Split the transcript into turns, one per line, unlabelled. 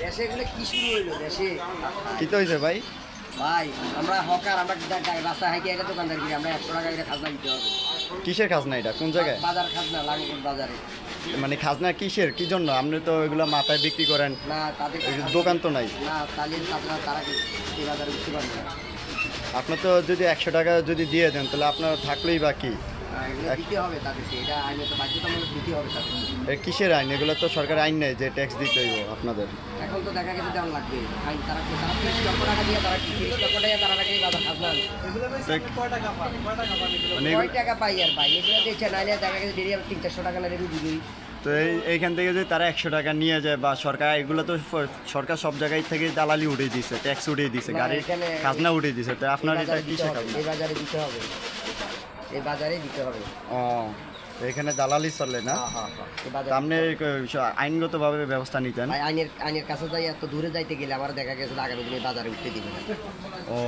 দেশে এগুলো কি শুরু হইলো দেশে?
কি তো হয়েছে ভাই?
ভাই আমরা হকার, আমরা রাস্তায় হাইকে একটা দোকানদার করি, আমরা 100 টাকা করে খাজনা দিতে হবে।
কিসের খাজনা এটা? কোন জায়গায়?
বাজার খাজনা, লাঙ্গল বাজারে।
মানে খাজনা কিসের, কি জন্য? আপনি তো এগুলো মাথায় বিক্রি করেন,
না তাদের
দোকান তো নাই।
না, তাহলে তারা কি এই বাজারে উঠতে পারবে না।
আপনার তো যদি 100 টাকা যদি দিয়ে দেন তাহলে আপনার থাকলেই বা কি?
এগুলো দিতে হবে তাদেরকে, এটা আইনে তো বাধ্যতামূলক দিতে হবে তাদেরকে।
কিসের আইন? এগুলো তো সরকারের আইন নেই যে ট্যাক্স দিতে হইব আপনাদের।
এখন তো দেখা গেছে দেওয়ান লাগবে আইন, তারা 30 লক্ষ টাকা দিয়ে, তারা 30 লক্ষ টাকা তারা নাকি বাজার খাজনা আনছে।
মানে
কয় টাকা পাই আর ভাই? এগুলো দেখছে নাইলে দেখা গেছে ডেলি 300-400 টাকা না রেডি দিবি।
তো এইখান থেকে যদি তারা 100 টাকা নিয়ে যায়, বা সরকার, এগুলো তো সরকার সব জায়গায় থেকে দালালি উঠিয়ে দিছে, ট্যাক্স উঠিয়ে দিছে,
না,
গাড়ির
এখানে-
খাজনা উঠিয়ে দিছে, তো আপনার এটা কিসের খাজনা?
এই বাজারে দিতে হবে, এই বাজারে দিতে হবে।
ও, তো এখানে দালালি চলে না?
হ্যাঁ হ্যাঁ হ্যাঁ, এই বাজারে
তা আপনি আইনগতভাবে ব্যবস্থা নিতেন?
ভাই আইনের কাছে যাই, এত দূরে যাইতে গেলে আমার দেখা গেছে আগামী দিনে বাজারে উঠতে দিবে না।
ও।